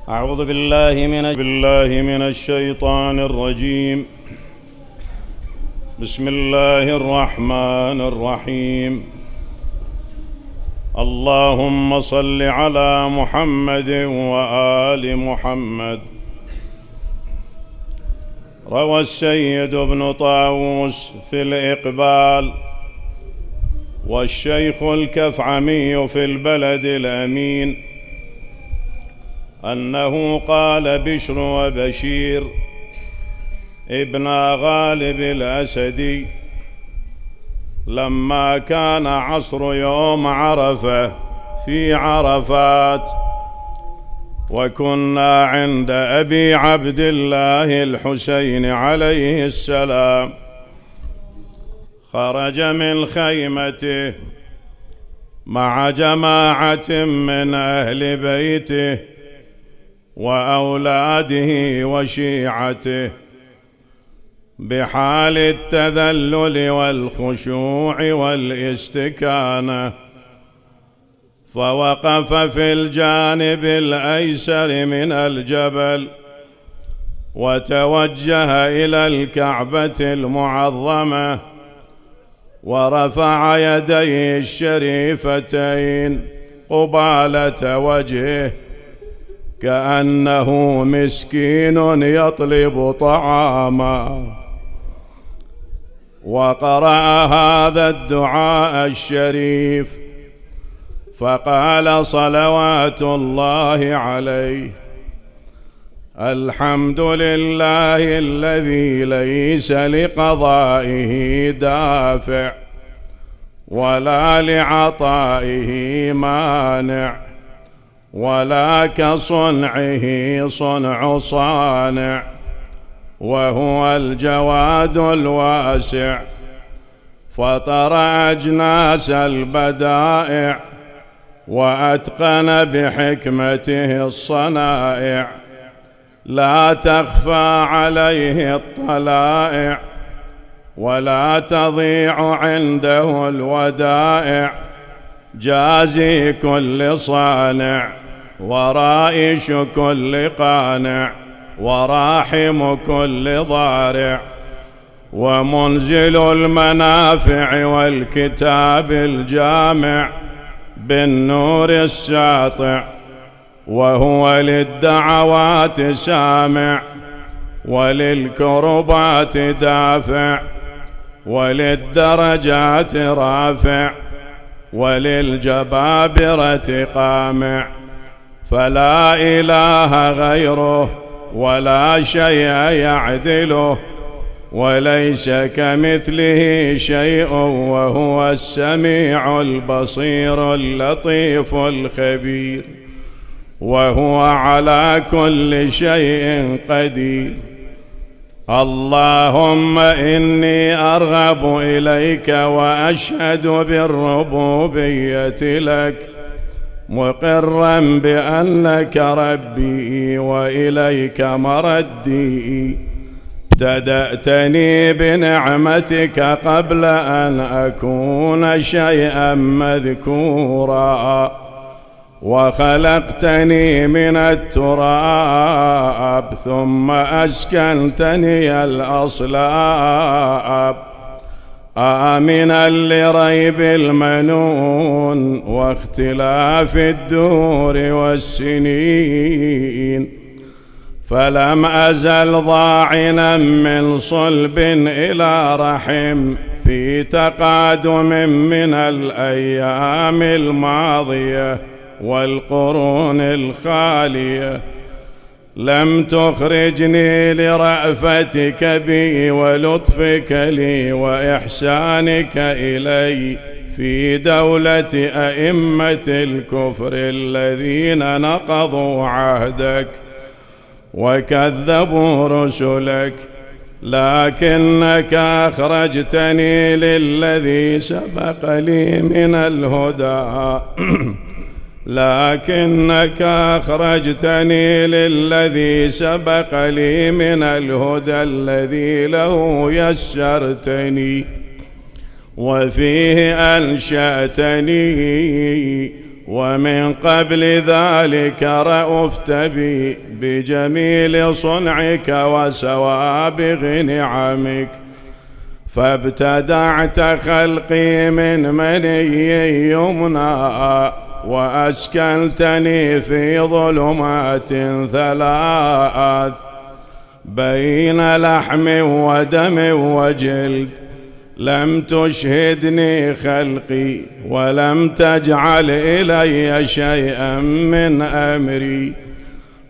أعوذ بالله من الشيطان الرجيم. بسم الله الرحمن الرحيم. اللهم صل على محمد وآل محمد. روى السيد ابن طاووس في الإقبال والشيخ الكفعمي في البلد الأمين أنه قال بشر وبشير ابن غالب الأسدي لما كان عصر يوم عرفة في عرفات وكنا عند أبي عبد الله الحسين عليه السلام، خرج من خيمته مع جماعة من أهل بيته وأولاده وشيعته بحال التذلل والخشوع والاستكانة، فوقف في الجانب الأيسر من الجبل وتوجه إلى الكعبة المعظمة ورفع يديه الشريفتين قبالة وجهه كأنه مسكين يطلب طعاما، وقرأ هذا الدعاء الشريف فقال صلوات الله عليه: الحمد لله الذي ليس لقضائه دافع ولا لعطائه مانع ولا كصنعه صنع صانع، وهو الجواد الواسع، فطر أجناس البدائع وأتقن بحكمته الصنائع، لا تخفى عليه الطلائع ولا تضيع عنده الودائع، جازي كل صانع ورائش كل قانع وراحم كل ضارع، ومنزل المنافع والكتاب الجامع بالنور الساطع، وهو للدعوات سامع وللكربات دافع وللدرجات رافع وللجبابرة قامع، فلا إله غيره ولا شيء يعدله وليس كمثله شيء، وهو السميع البصير اللطيف الخبير، وهو على كل شيء قدير. اللهم إني أرغب إليك وأشهد بالربوبية لك، مقرا بأنك ربي وإليك مردي، ابتدأتني بنعمتك قبل أن أكون شيئا مذكورا، وخلقتني من التراب ثم أسكنتني الأصلاب، آمنا لريب المنون واختلاف الدهور والسنين، فلم أزل ضاعنا من صلب إلى رحم في تقادم من الأيام الماضية والقرون الخالية، لم تخرجني لرأفتك بي ولطفك لي وإحسانك إلي في دولة أئمة الكفر الذين نقضوا عهدك وكذبوا رسلك، لكنك أخرجتني للذي سبق لي من الهدى لكنك أخرجتني للذي سبق لي من الهدى الذي له يسرتني وفيه أنشأتني، ومن قبل ذلك رأفت بي بجميل صنعك وسوابغ نعمك، فابتدعت خلقي من مني يمنى، وأسكنتني في ظلمات ثلاث بين لحم ودم وجلد، لم تشهدني خلقي ولم تجعل إلي شيئا من أمري،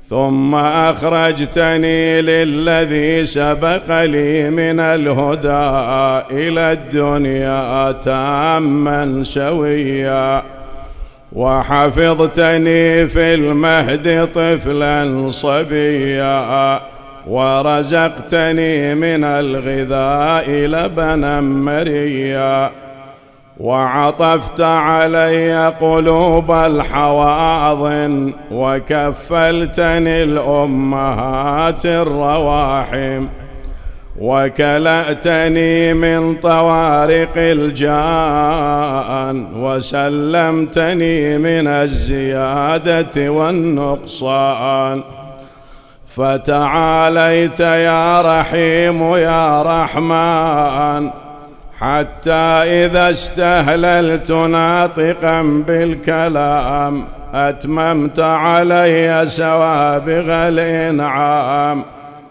ثم أخرجتني للذي سبق لي من الهدى إلى الدنيا تاما سويا، وحفظتني في المهد طفلا صبيا، ورزقتني من الغذاء لبنا مريا، وعطفت علي قلوب الحواضن، وكفلتني الأمهات الرواحم، وكلأتني من طوارق الجان، وسلمتني من الزيادة والنقصان، فتعاليت يا رحيم يا رحمن، حتى إذا استهللت ناطقا بالكلام أتممت علي سوابغ الإنعام،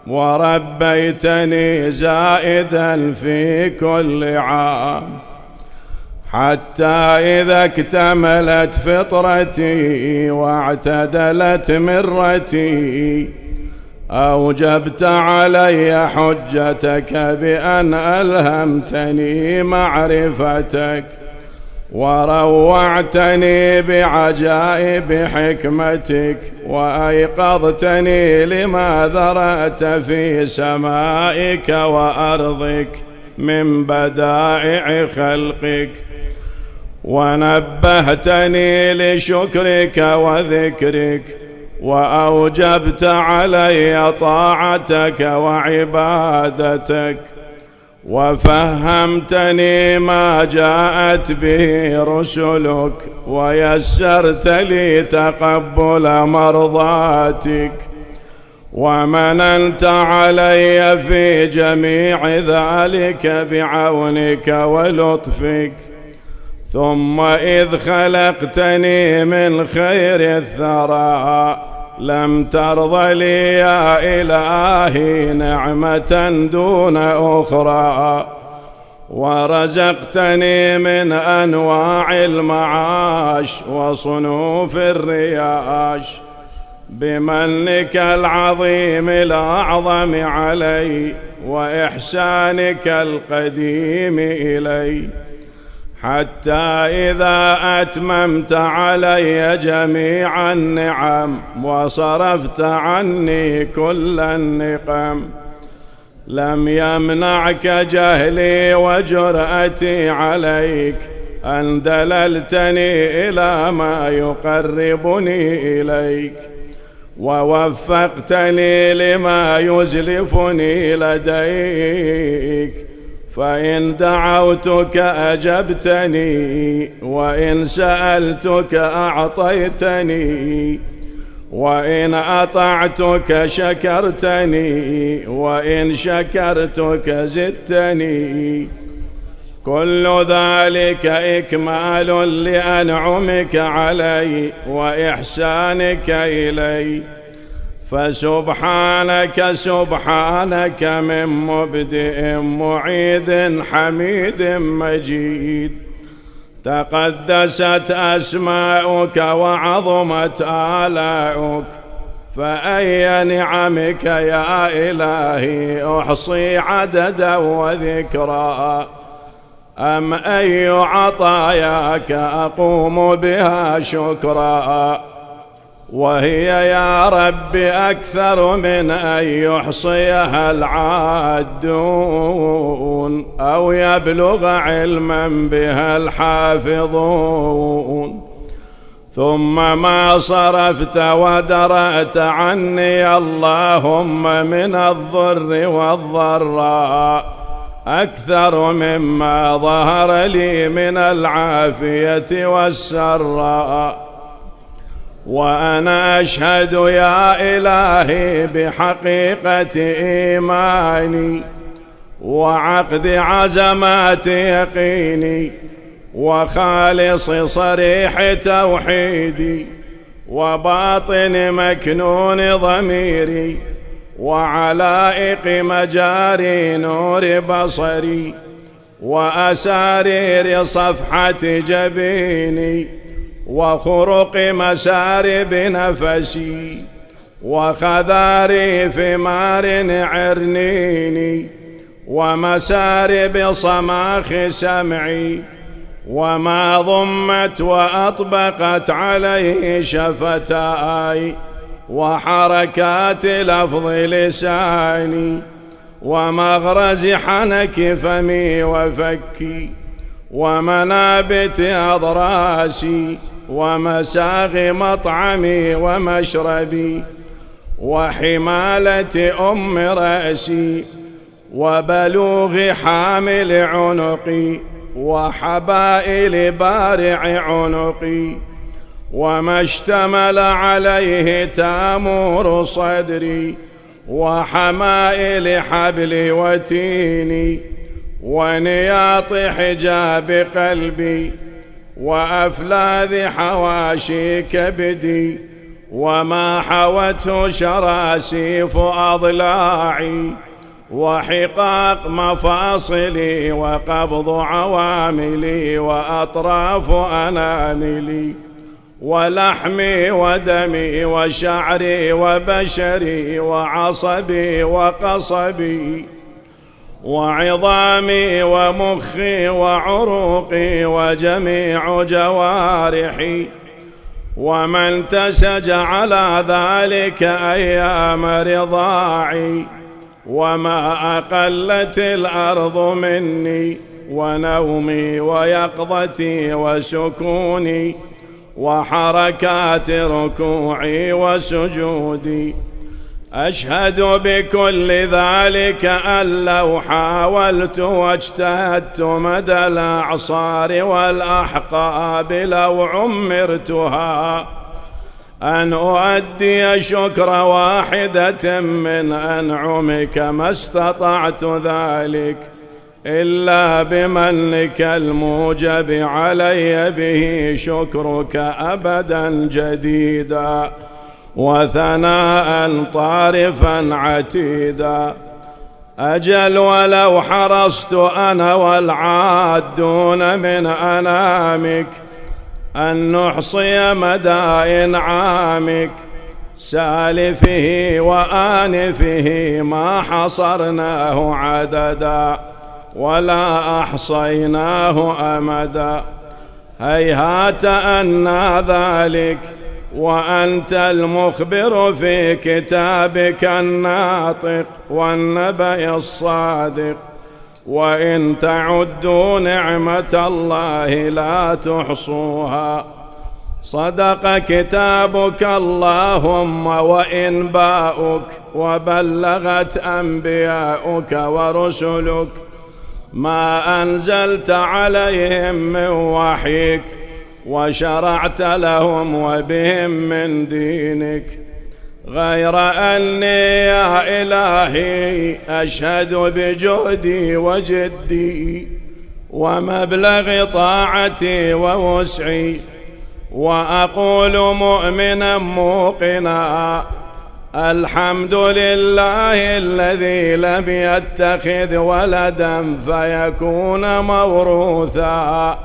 وربيتني زائدا في كل عام، حتى إذا اكتملت فطرتي واعتدلت مرتي أوجبت علي حجتك بأن ألهمتني معرفتك، وروعتني بعجائب حكمتك، وأيقظتني لما ذرأت في سمائك وأرضك من بدائع خلقك، ونبهتني لشكرك وذكرك، وأوجبت علي طاعتك وعبادتك، وفهمتني ما جاءت به رسلك، ويسرت لي تقبل مرضاتك، ومننت علي في جميع ذلك بعونك ولطفك. ثم إذ خلقتني من خير الثرى لم ترض لي يا إلهي نعمة دون أخرى، ورزقتني من أنواع المعاش وصنوف الرياش بمنك العظيم الأعظم علي وإحسانك القديم إلي، حتى إذا أتممت علي جميع النعم وصرفت عني كل النقم لم يمنعك جهلي وجرأتي عليك أن دللتني إلى ما يقربني إليك، ووفقتني لما يزلفني لديك، فإن دعوتك أجبتني، وإن سألتك أعطيتني، وإن أطعتك شكرتني، وإن شكرتك زدتني، كل ذلك إكمال لأنعمك علي وإحسانك إلي. فسبحانك سبحانك من مبدئ معيد حميد مجيد، تقدست أسماؤك وعظمت آلاؤك، فأي نعمك يا إلهي أحصي عددا وذكرا، أم أي عطاياك أقوم بها شكرا، وهي يا رب أكثر من أن يحصيها العادون أو يبلغ علما بها الحافظون. ثم ما صرفت ودرأت عني اللهم من الضر والضراء أكثر مما ظهر لي من العافية والسراء، وأنا أشهد يا إلهي بحقيقة إيماني وعقد عزمات يقيني وخالص صريح توحيدي وباطن مكنون ضميري وعلائق مجاري نور بصري وأسارير صفحة جبيني وخرق مسارب نفسي وخذاري ثمار عرنيني ومسارب صماخ سمعي وما ضمت وأطبقت عليه شفتاي وحركات لفظ لساني ومغرز حنك فمي وفكي ومنابت أضراسي ومساغ مطعمي ومشربي وحمالة أم رأسي وبلوغ حامل عنقي وحبائل بارع عنقي وما اشتمل عليه تامور صدري وحمائل حبل وتيني ونياط حجاب قلبي وأفلاذ حواشي كبدي وما حوته شراسيف أضلاعي وحقاق مفاصلي وقبض عواملي وأطراف أناملي ولحمي ودمي وشعري وبشري وعصبي وقصبي وعظامي ومخي وعروقي وجميع جوارحي وما انتسج على ذلك أيام رضاعي وما أقلت الأرض مني ونومي ويقظتي وسكوني وحركات ركوعي وسجودي. أشهد بكل ذلك أن لو حاولت واجتهدت مدى الأعصار والأحقاب لو عمرتها أن أؤدي شكر واحدة من أنعمك ما استطعت ذلك إلا بمنك الموجب علي به شكرك أبدا جديدا وثناء طارفا عتيدا. أجل ولو حرصت أنا والعادون من أنامك أن نحصي مدى إنعامك سالفه وآنفه ما حصرناه عددا ولا أحصيناه أمدا. هيهات أن ذلك وأنت المخبر في كتابك الناطق والنبأ الصادق وإن تعدوا نعمة الله لا تحصوها. صدق كتابك اللهم وإنباؤك وبلغت أنبياؤك ورسلك ما أنزلت عليهم من وحيك وشرعت لهم وبهم من دينك. غير أني يا إلهي أشهد بجهدي وجدي ومبلغ طاعتي ووسعي وأقول مؤمنا موقنا الحمد لله الذي لم يتخذ ولدا فيكون موروثا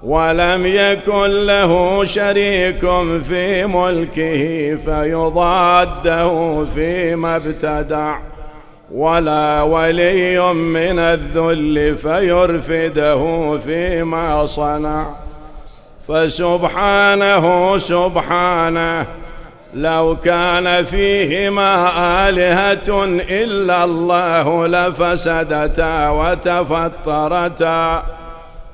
ولم يكن له شريك في ملكه فيضاده فيما ابتدع ولا ولي من الذل فيرفده فيما صنع. فسبحانه سبحانه لو كان فيهما آلهة إلا الله لفسدتا وتفطرتا.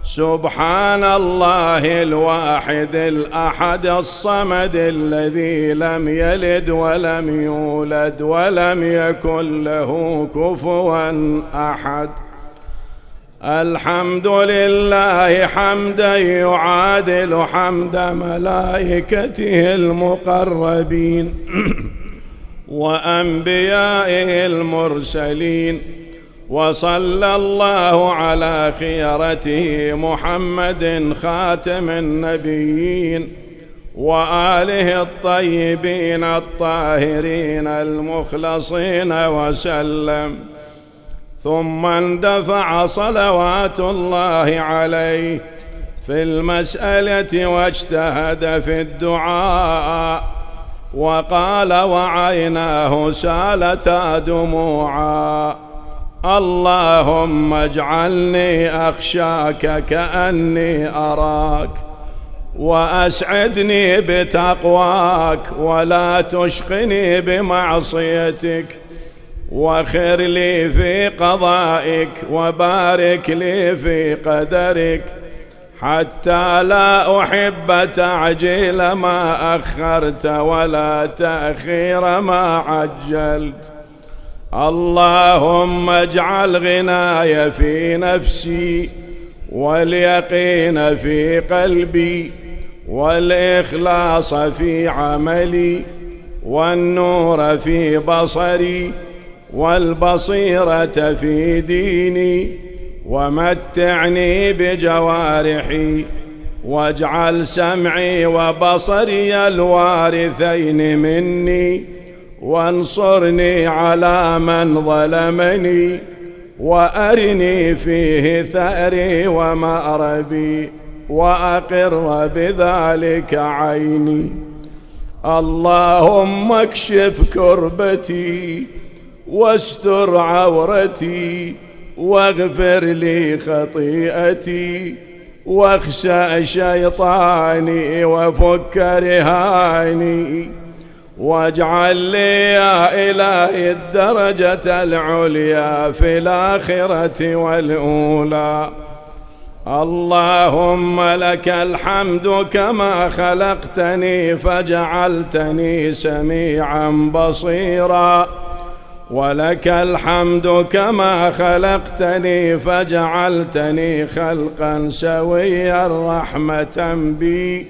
سبحان الله الواحد الأحد الصمد الذي لم يلد ولم يولد ولم يكن له كفوا أحد. الحمد لله حمدا يعادل حمد ملائكته المقربين وأنبيائه المرسلين، وصلى الله على خيرته محمد خاتم النبيين وآله الطيبين الطاهرين المخلصين وسلم. ثم اندفع صلوات الله عليه في المسألة واجتهد في الدعاء، وقال وعيناه سالتا دموعا: اللهم اجعلني أخشاك كأني أراك، وأسعدني بتقواك ولا تشقني بمعصيتك، وخر لي في قضائك وبارك لي في قدرك، حتى لا أحب تعجيل ما أخرت ولا تأخير ما عجلت. اللهم اجعل غناي في نفسي، واليقين في قلبي، والإخلاص في عملي، والنور في بصري، والبصيرة في ديني، ومتعني بجوارحي، واجعل سمعي وبصري الوارثين مني، وانصرني على من ظلمني، وأرني فيه ثأري ومأربي، وأقر بذلك عيني. اللهم اكشف كربتي واستر عورتي، واغفر لي خطيئتي، واخسأ شيطاني، وفك رهاني، واجعل لي يا إلهي الدرجة العليا في الآخرة والأولى. اللهم لك الحمد كما خلقتني فجعلتني سميعا بصيرا، ولك الحمد كما خلقتني فجعلتني خلقا سويا رحمة بي،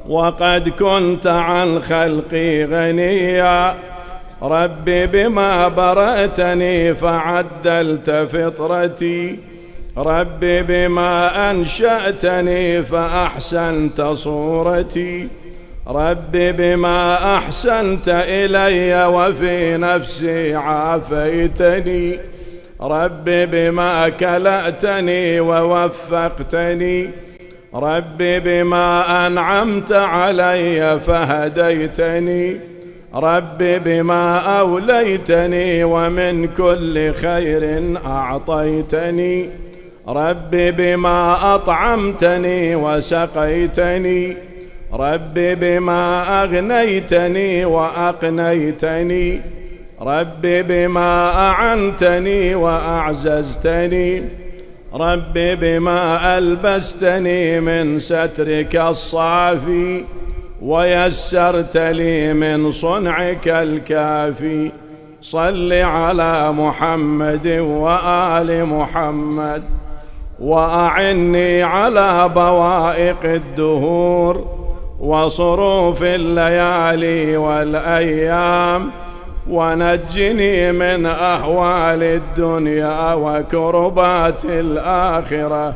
وقد كنت عن خلقي غنيا. رب بما برأتني فعدلت فطرتي، رب بما أنشأتني فأحسنت صورتي، رب بما أحسنت إلي وفي نفسي عافيتني، رب بما كلأتني ووفقتني، رب بما أنعمت علي فهديتني، رب بما أوليتني ومن كل خير أعطيتني، رب بما أطعمتني وسقيتني، رب بما أغنيتني وأقنيتني، رب بما أعنتني وأعززتني، رب بما ألبستني من سترك الصافي، ويسرت لي من صنعك الكافي. صل على محمد وآل محمد، وأعني على بوائق الدهور وصروف الليالي والأيام، ونجني من أهوال الدنيا وكربات الآخرة،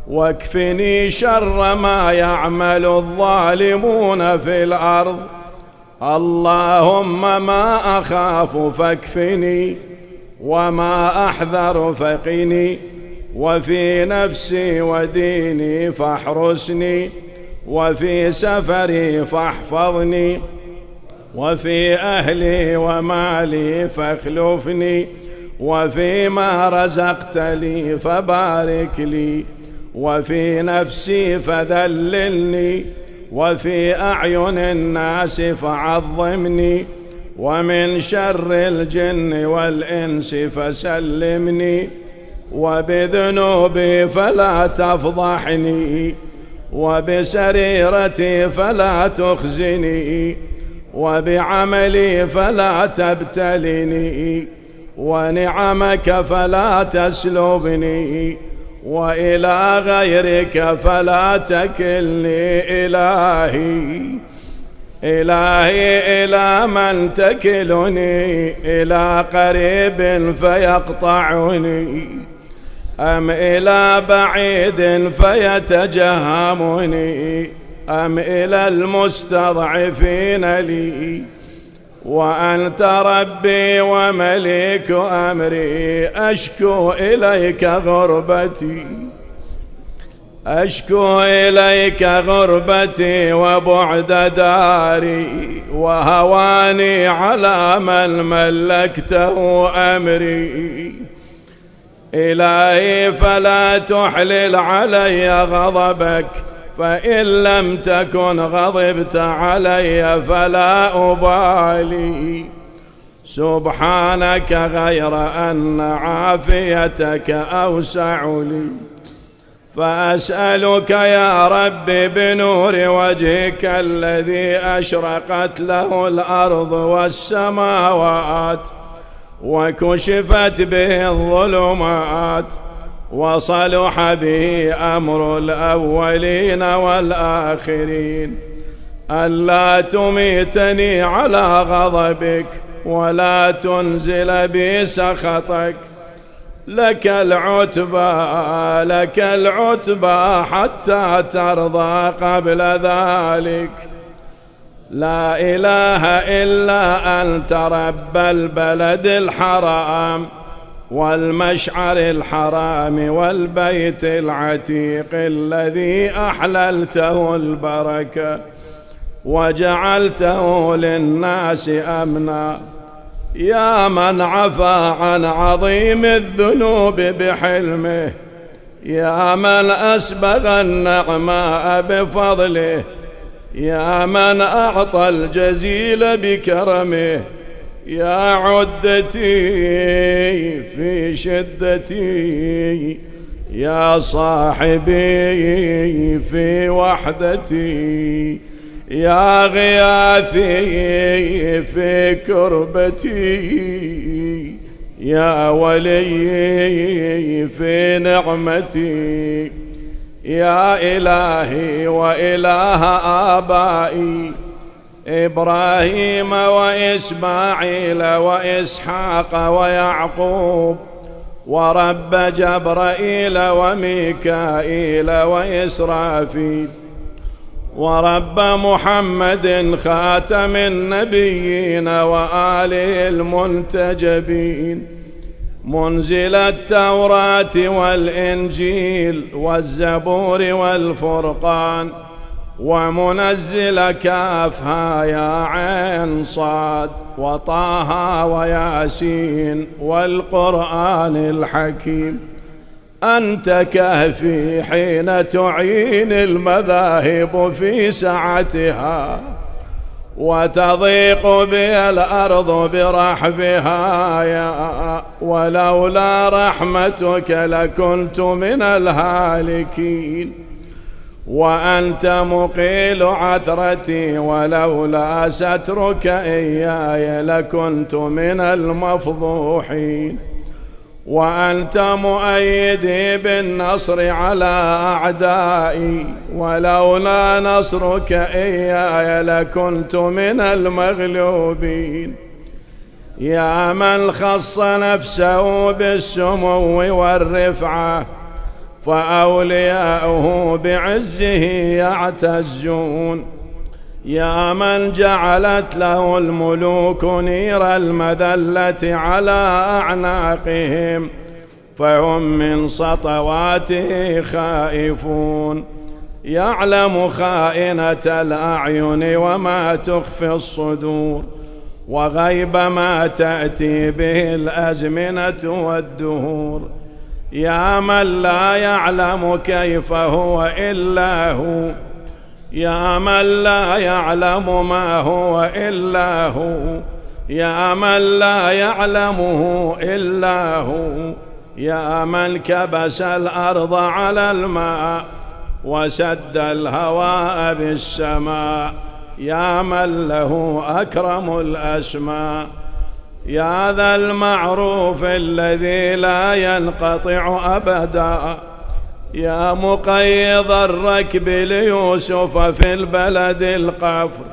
واكفني شر ما يعمل الظالمون في الأرض. اللهم ما أخاف فاكفني، وما أحذر فقني، وفي نفسي وديني فاحرسني، وفي سفري فاحفظني، وفي أهلي ومالي فاخلفني، وفيما رزقت لي فبارك لي، وفي نفسي فذللني، وفي أعين الناس فعظمني، ومن شر الجن والإنس فسلمني، وبذنوبي فلا تفضحني، وبسريرتي فلا تخزني، وبعملي فلا تبتلني، ونعمك فلا تسلبني، وإلى غيرك فلا تكلني إلهي. إلهي إلى من تكلني؟ إلى قريب فيقطعني أم إلى بعيد فيتجهمني أم إلى المستضعفين لي؟ وأنت ربي ومليك أمري، أشكو إليك غربتي، أشكو إليك غربتي وبعد داري، وهواني على من ملكته أمري. إلهي فلا تحلل علي غضبك، فإن لم تكن غضبت علي فلا أبالي. سبحانك غير أن عافيتك أوسع لي، فأسألك يا رب بنور وجهك الذي أشرقت له الأرض والسماوات وكشفت به الظلمات وصلح به أمر الأولين والآخرين، ألا تميتني على غضبك ولا تنزل بي سخطك. لك العتبى لك العتبى حتى ترضى قبل ذلك. لا إله إلا أنت رب البلد الحرام والمشعر الحرام والبيت العتيق الذي أحللته البركة وجعلته للناس أمنا. يا من عفا عن عظيم الذنوب بحلمه، يا من أسبغ النعماء بفضله، يا من أعطى الجزيل بكرمه. يا عدتي في شدتي، يا صاحبي في وحدتي، يا غياثي في كربتي، يا ولي في نعمتي. يا إلهي وإله آبائي إبراهيم وإسماعيل وإسحاق ويعقوب، ورب جبرائيل وميكائيل وإسرافيل، ورب محمد خاتم النبيين وآله المنتجبين، منزل التوراة والإنجيل والزبور والفرقان، ومنزل كافها يا عين صاد وطه وياسين والقرآن الحكيم. أنت كهفي حين تعين المذاهب في سعتها وتضيق بي الأرض برحبها، يا ولولا رحمتك لكنت من الهالكين. وأنت مقيل عثرتي ولولا سترك إياي لكنت من المفضوحين. وأنت مؤيدي بالنصر على أعدائي ولولا نصرك إياي لكنت من المغلوبين. يا من خص نفسه بالسمو والرفعة فأولياؤه بعزه يعتزون. يا من جعلت له الملوك نير المذلة على أعناقهم فهم من سطواته خائفون. يعلم خائنة الأعين وما تخفي الصدور وغيب ما تأتي به الأزمنة والدهور. يا من لا يعلم كيف هو إلا هو، يا من لا يعلم ما هو إلا هو، يا من لا يعلمه إلا هو. يا من كبس الأرض على الماء وسد الهواء بالسماء، يا من له أكرم الأسماء. يا ذا المعروف الذي لا ينقطع أبدا يا مقيض الركب ليوسف في البلد القفر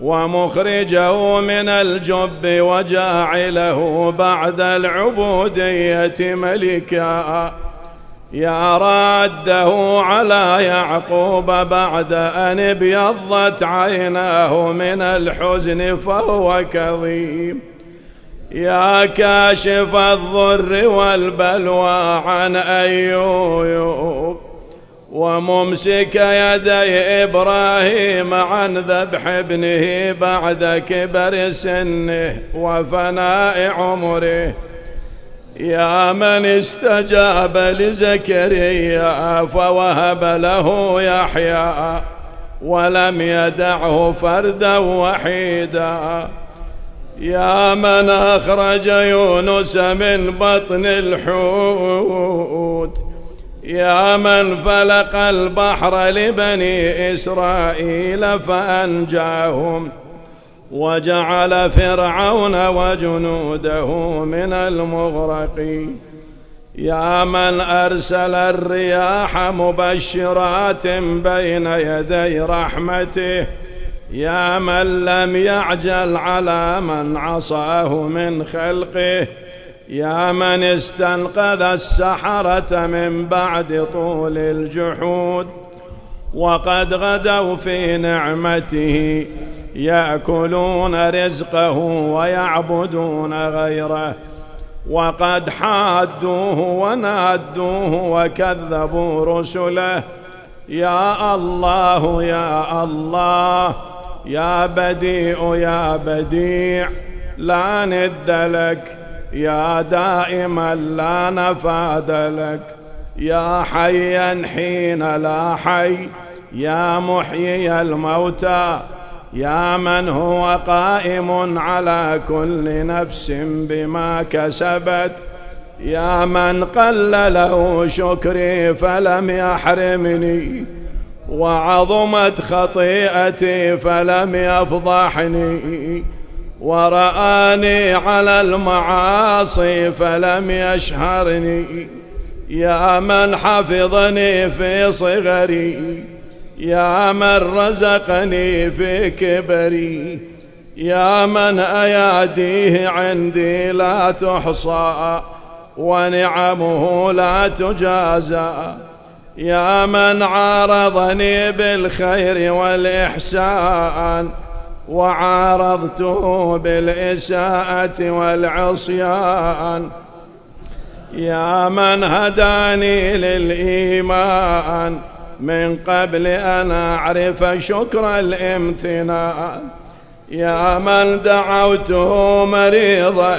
ومخرجه من الجب وجاعله بعد العبودية ملكا، يا راده على يعقوب بعد أن ابيضت عيناه من الحزن فهو كظيم، يا كاشف الضر والبلوى عن أيوب وممسك يدي إبراهيم عن ذبح ابنه بعد كبر سنه وفناء عمره، يا من استجاب لزكريا فوهب له يحيى ولم يدعه فردا وحيدا، يا من أخرج يونس من بطن الحوت، يا من فلق البحر لبني إسرائيل فأنجاهم وجعل فرعون وجنوده من المغرقين، يا من أرسل الرياح مبشرات بين يدي رحمته، يا من لم يعجل على من عصاه من خلقه، يا من استنقذ السحرة من بعد طول الجحود وقد غدوا في نعمته يأكلون رزقه ويعبدون غيره، وقد حادوه ونادوه وكذبوا رسله، يا الله يا الله يا بديع يا بديع لا ند لك، يا دائما لا نفاد لك، يا حيا حين لا حي، يا محيي الموتى، يا من هو قائم على كل نفس بما كسبت، يا من قل له شكري فلم يحرمني وعظمت خطيئتي فلم يفضحني، ورآني على المعاصي فلم يشهرني، يا من حفظني في صغري، يا من رزقني في كبري، يا من أياديه عندي لا تحصى ونعمه لا تجازى، يا من عارضني بالخير والإحسان وعارضته بالإساءة والعصيان، يا من هداني للإيمان من قبل أن أعرف شكر الامتنان، يا من دعوته مريضا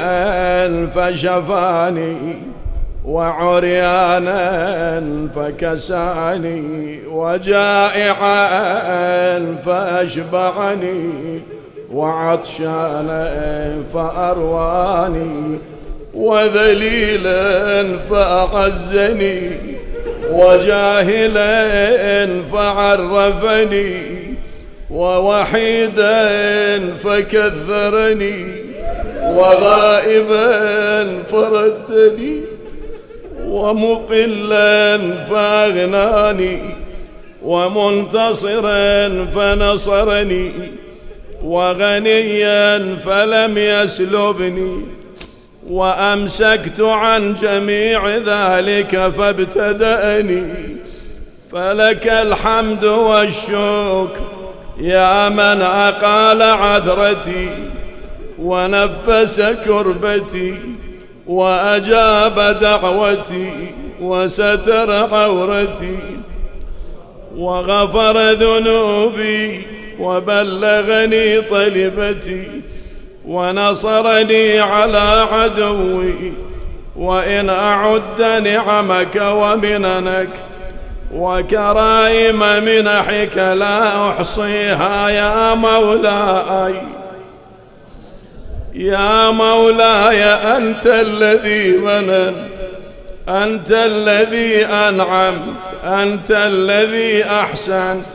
فشفاني وعريانا فكساني وجائعا فأشبعني وعطشانا فأرواني وذليلا فأعزني وجاهلا فعرفني ووحيدا فكذرني وغائبا فردني ومقلا فأغناني ومنتصرا فنصرني وغنيا فلم يسلبني وأمسكت عن جميع ذلك فابتدأني، فلك الحمد والشكر يا من أقال عثرتي ونفس كربتي وأجاب دعوتي وستر عورتي وغفر ذنوبي وبلغني طلبتي ونصرني على عدوي، وإن أعد نعمك ومننك وكرائم منحك لا أحصيها يا مولاي، يا مولاي أنت الذي مننت، أنت الذي أنعمت، أنت الذي أحسنت،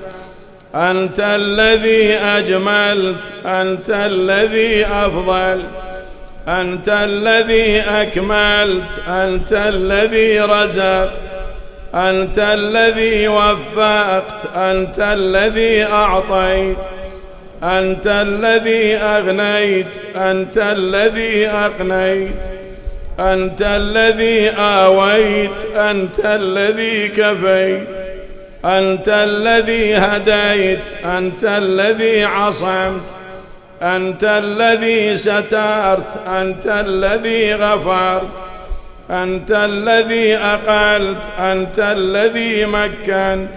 أنت الذي أجملت، أنت الذي أفضلت، أنت الذي أكملت، أنت الذي رزقت، أنت الذي وفقت، أنت الذي أعطيت، أنت الذي أغنيت، أنت الذي أقنيت، أنت الذي آويت، أنت الذي كفيت، أنت الذي هديت، أنت الذي عصمت، أنت الذي سترت، أنت الذي غفرت، أنت الذي أقلت، أنت الذي مكنت،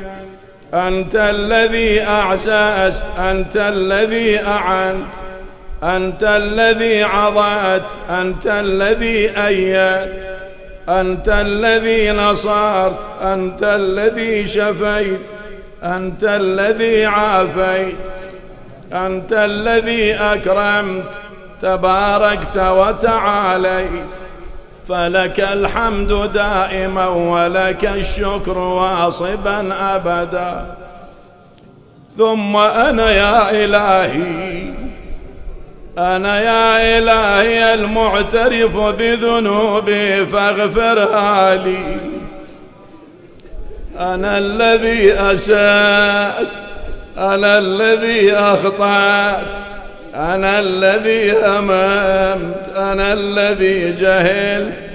أنت الذي أعززت، أنت الذي أعنت، أنت الذي عضت، أنت الذي أيدت، أنت الذي نصرت، أنت الذي شفيت، أنت الذي عافيت، أنت الذي أكرمت، تباركت وتعاليت، فلك الحمد دائما ولك الشكر واصبا أبدا. ثم أنا يا إلهي، أنا يا إلهي المعترف بذنوبي فاغفرها لي. أنا الذي أسأت، أنا الذي أخطأت، أنا الذي هممت، أنا الذي جهلت،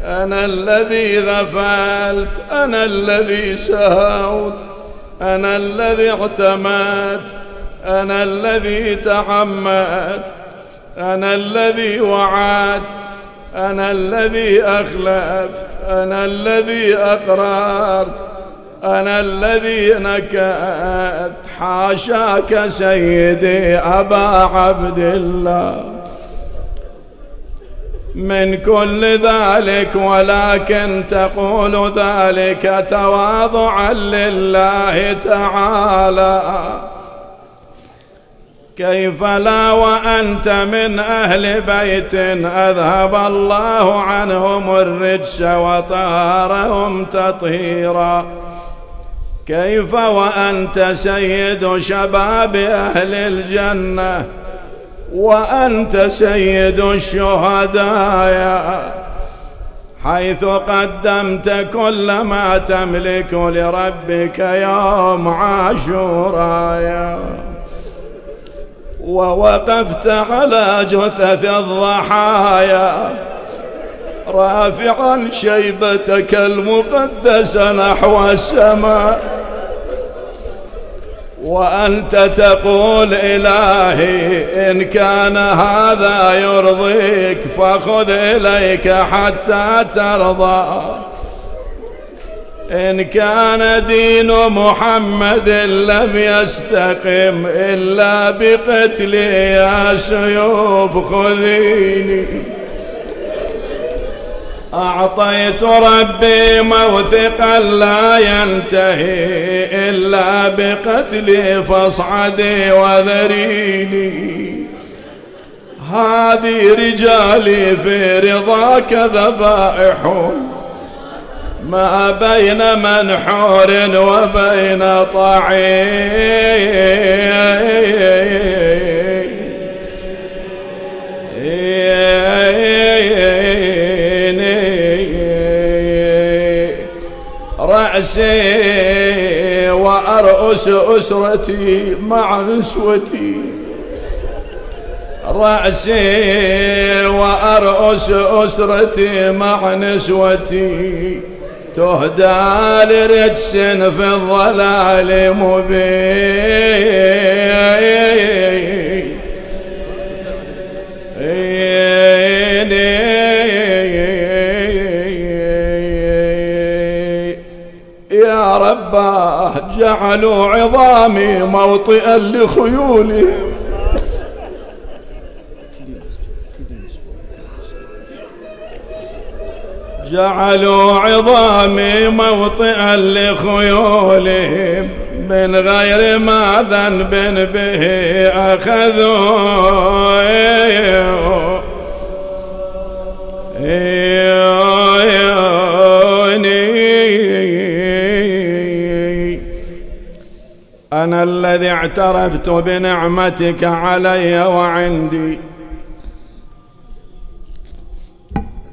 أنا الذي غفلت، أنا الذي سهوت، أنا الذي اعتمدت، أنا الذي تعمدت، أنا الذي وعدت، أنا الذي أخلفت، أنا الذي أقررت، أنا الذي نكثت. حاشاك سيدي أبا عبد الله من كل ذلك، ولكن تقول ذلك تواضعا لله تعالى. كيف لا وأنت من أهل بيت أذهب الله عنهم الرجس وطهرهم تطهيرا؟ كيف وأنت سيد شباب أهل الجنة، وأنت سيد الشهداء، حيث قدمت كل ما تملك لربك يوم عاشوراء، ووقفت على جثث الضحايا رافعا شيبتك المقدسة نحو السماء، وأنت تقول إلهي إن كان هذا يرضيك فخذ إليك حتى ترضى. إن كان دين محمد لم يستقم إلا بقتلي يا سيوف خذيني. أعطيت ربي موثقا لا ينتهي إلا بقتلي فاصعدي وذريني. هذه رجالي في رضاك ذبائح، ما بين منحور وبين طعين. رأسي وأرأس أسرتي مع نسوتي، رأسي وأرأس أسرتي مع نسوتي، تهدى لرجس في الضلال مبين. يا رباه جعلوا عظامي موطئا لخيولهم، جعلوا عظامي موطئا لخيولهم، من غير ما ذنب به أخذوا. أنا الذي اعترفت بنعمتك علي وعندي،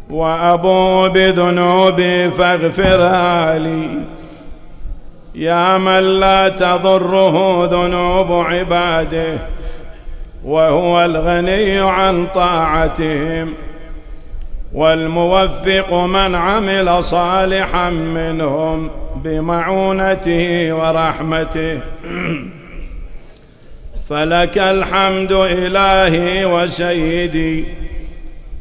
وأبو بذنوبي فاغفرها لي، يا من لا تضره ذنوب عباده وهو الغني عن طاعتهم، والموفق من عمل صالحا منهم بمعونته ورحمته. فلك الحمد إلهي وسيدي،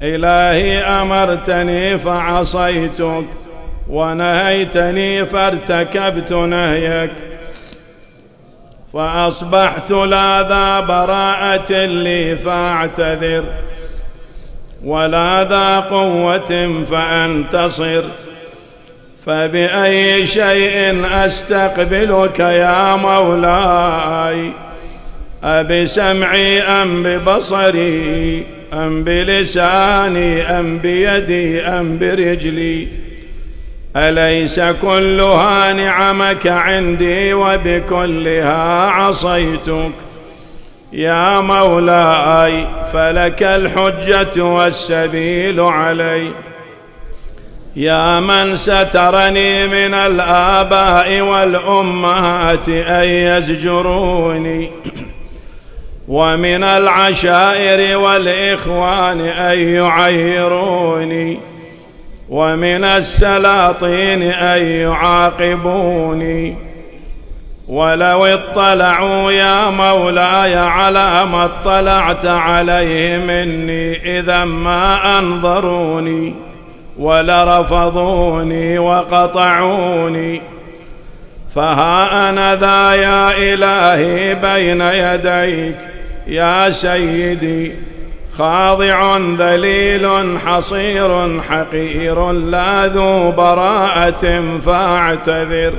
إلهي أمرتني فعصيتك، ونهيتني فارتكبت نهيك، فأصبحت لا ذا براءة لي فأعتذر، ولا ذا قوة فأنتصر، فبأي شيء أستقبلك يا مولاي؟ أبسمعي أم ببصري أم بلساني أم بيدي أم برجلي؟ أليس كلها نعمك عندي وبكلها عصيتك؟ يا مولاي فلك الحجة والسبيل علي، يا من سترني من الآباء والأمهات أن يزجروني، ومن العشائر والإخوان أن يعيروني، ومن السلاطين أن يعاقبوني. ولو اطلعوا يا مولاي على ما اطلعت عليه مني إذا ما أنظروني ولرفضوني وقطعوني. فها أنا ذا يا إلهي بين يديك يا سيدي، خاضع ذليل حصير حقير، لا ذو براءة فأعتذر،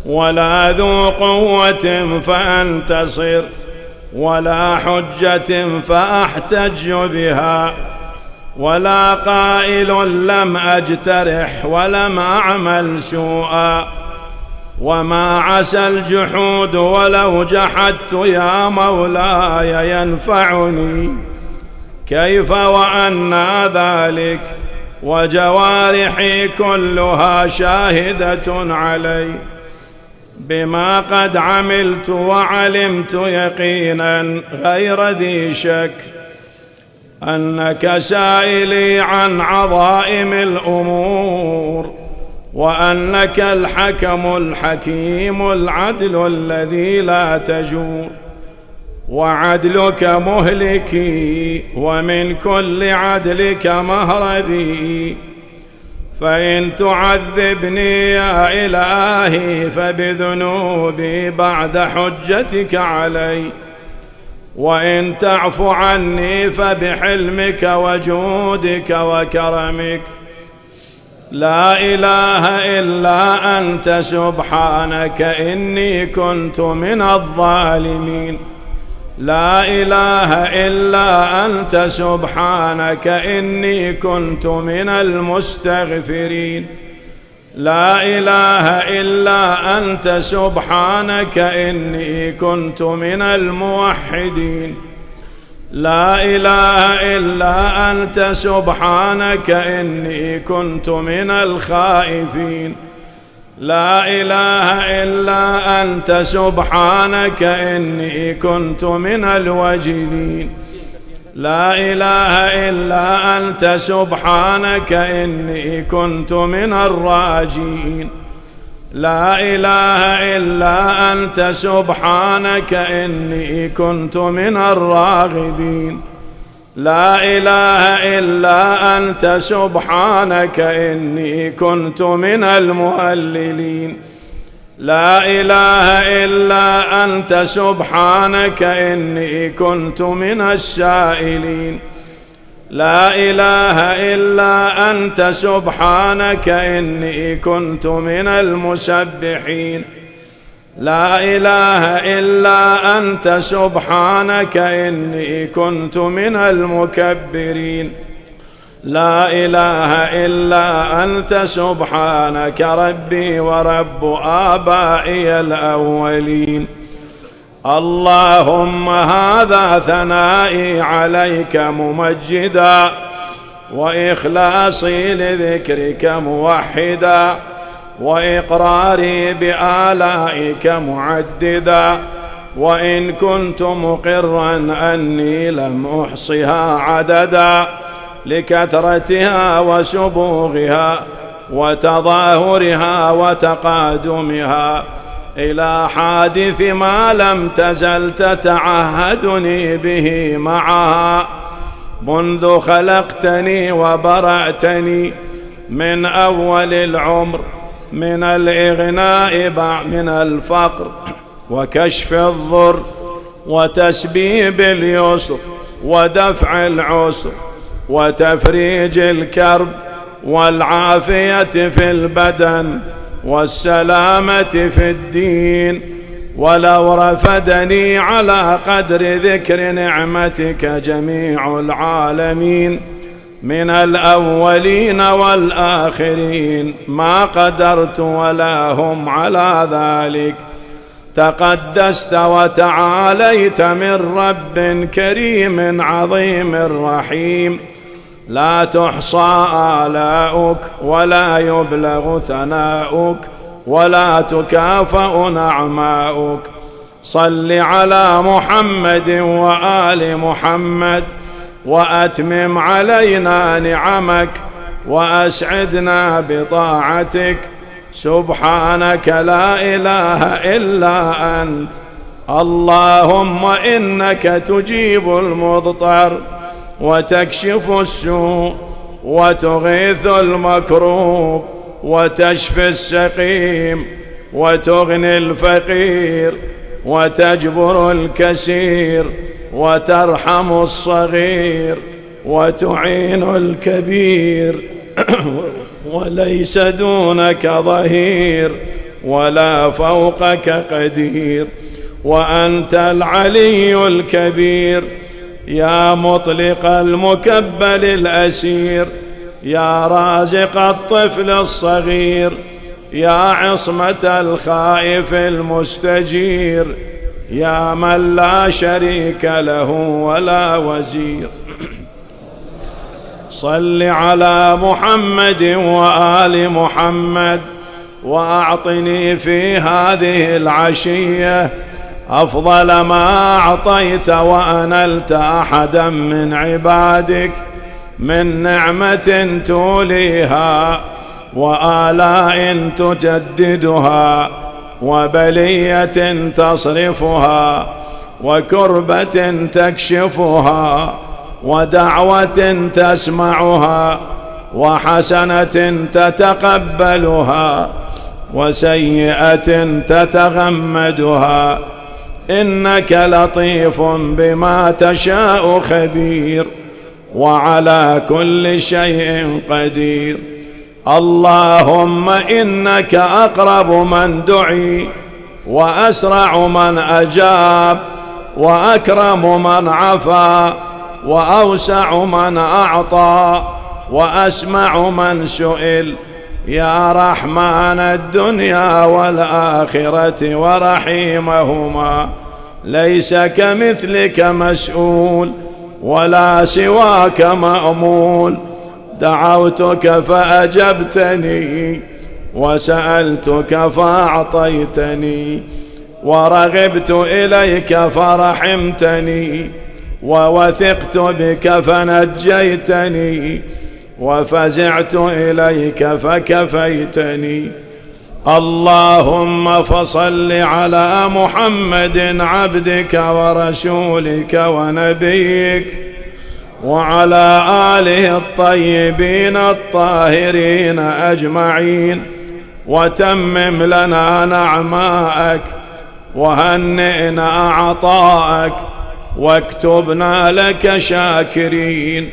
ولا ذو قوة فأنتصر، ولا حجة فأحتج بها، ولا قائل لم أجترح ولم أعمل سوءا. وما عسى الجحود ولو جحدت يا مولاي ينفعني، كيف وأنى ذلك وجوارحي كلها شاهدة علي بما قد عملت، وعلمت يقينا غير ذي شك أنك سائلي عن عظائم الأمور، وأنك الحكم الحكيم العدل الذي لا تجور، وعدلك مهلكي ومن كل عدلك مهربي. فإن تعذبني يا إلهي فبذنوبي بعد حجتك علي، وإن تعف عني فبحلمك وجودك وكرمك. لا إله إلا أنت سبحانك إني كنت من الظالمين، لا إله إلا أنت سبحانك إني كنت من المستغفرين، لا إله إلا أنت سبحانك إني كنت من الموحدين، لا إله إلا أنت سبحانك إني كنت من الخائفين، لا إله إلا أنت سبحانك إني كنت من الوجلين، لا إله إلا أنت سبحانك إني كنت من الراجين، لا إله إلا أنت سبحانك إني كنت من الراغبين، لا إله إلا أنت سبحانك إني كنت من المهللين، لا إله إلا أنت سبحانك إني كنت من السائلين، لا إله إلا أنت سبحانك إني كنت من المسبحين، لا إله إلا أنت سبحانك إني كنت من المكبرين، لا إله إلا أنت سبحانك ربي ورب آبائي الأولين. اللهم هذا ثنائي عليك ممجدا، وإخلاصي لذكرك موحدا، وإقراري بآلائك معددا، وإن كنت مقرا أني لم أحصها عددا، لكثرتها وسبوغها وتظاهرها وتقادمها، إلى حادث ما لم تزل تتعهدني به معها، منذ خلقتني وبرأتني من أول العمر، من الإغناء من الفقر، وكشف الضر، وتسبيب اليسر، ودفع العسر، وتفريج الكرب، والعافية في البدن، والسلامة في الدين. ولو رفدني على قدر ذكر نعمتك جميع العالمين من الأولين والآخرين ما قدرت ولا هم على ذلك. تقدست وتعاليت من رب كريم عظيم رحيم، لا تحصى آلاؤك ولا يبلغ ثناؤك ولا تكافأ نعماؤك. صل على محمد وآل محمد، وأتمم علينا نعمك، وأسعدنا بطاعتك. سبحانك لا إله إلا أنت. اللهم إنك تجيب المضطر، وتكشف السوء، وتغيث المكروب، وتشفي السقيم، وتغني الفقير، وتجبر الكسير، وترحم الصغير، وتعين الكبير وليس دونك ظهير ولا فوقك قدير. وأنت العلي الكبير، يا مطلق المكبل الأسير، يا رازق الطفل الصغير، يا عصمة الخائف المستجير، يا من لا شريك له ولا وزير. صل على محمد وآل محمد، وأعطني في هذه العشية أفضل ما أعطيت وأنلت أحدا من عبادك من نعمة توليها، وآلاء تجددها، وبلية تصرفها، وكربة تكشفها، ودعوة تسمعها، وحسنة تتقبلها، وسيئة تتغمدها. إنك لطيف بما تشاء خبير، وعلى كل شيء قدير. اللهم إنك أقرب من دعي، وأسرع من أجاب، وأكرم من عفا، وأوسع من أعطى، وأسمع من سئل. يا رحمن الدنيا والآخرة ورحيمهما، ليس كمثلك مسؤول، ولا سواك مأمول. دعوتك فأجبتني، وسألتك فأعطيتني، ورغبت إليك فرحمتني، ووثقت بك فنجيتني، وفزعت إليك فكفيتني. اللهم فصل على محمد عبدك ورسولك ونبيك، وعلى آله الطيبين الطاهرين أجمعين، وتمم لنا نعماءك، وهنئنا عطاءك، واكتبنا لك شاكرين،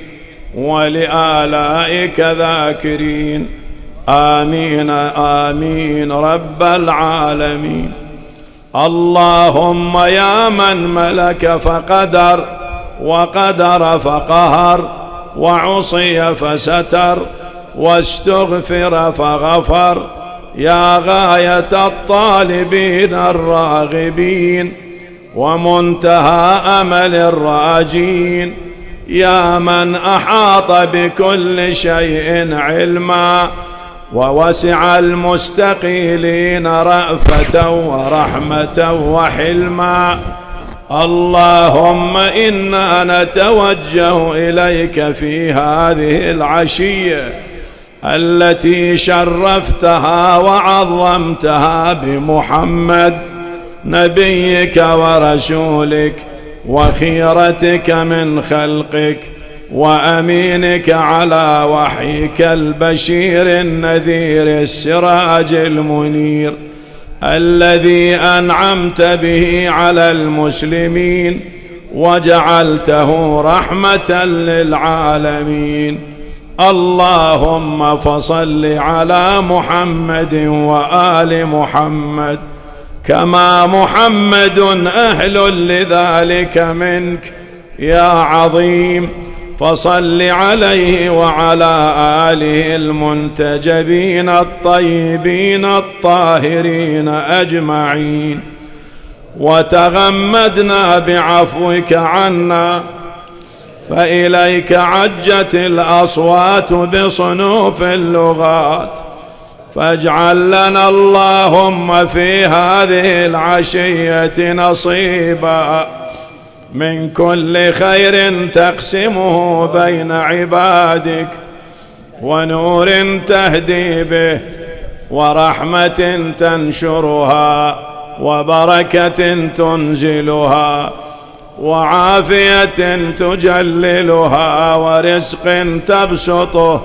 ولآلائك ذاكرين. آمين آمين رب العالمين. اللهم يا من ملك فقدر، وقدر فقهر، وعصي فستر، واستغفر فغفر، يا غاية الطالبين الراغبين، ومنتهى أمل الراجين، يا من أحاط بكل شيء علما ووسع المستقيلين رأفة ورحمة وحلما. اللهم إنا نتوجه إليك في هذه العشية التي شرفتها وعظمتها بمحمد نبيك ورسولك وخيرتك من خلقك وأمينك على وحيك البشير النذير السراج المنير الذي أنعمت به على المسلمين وجعلته رحمة للعالمين. اللهم فصل على محمد وآل محمد كما محمد أهل لذلك منك يا عظيم. فصل عليه وعلى آله المنتجبين الطيبين الطاهرين أجمعين، وتغمدنا بعفوك عنا، فإليك عجت الأصوات بصنوف اللغات. فاجعل لنا اللهم في هذه العشية نصيبا من كل خير تقسمه بين عبادك، ونور تهدي به، ورحمة تنشرها، وبركة تنزلها، وعافية تجللها، ورزق تبسطه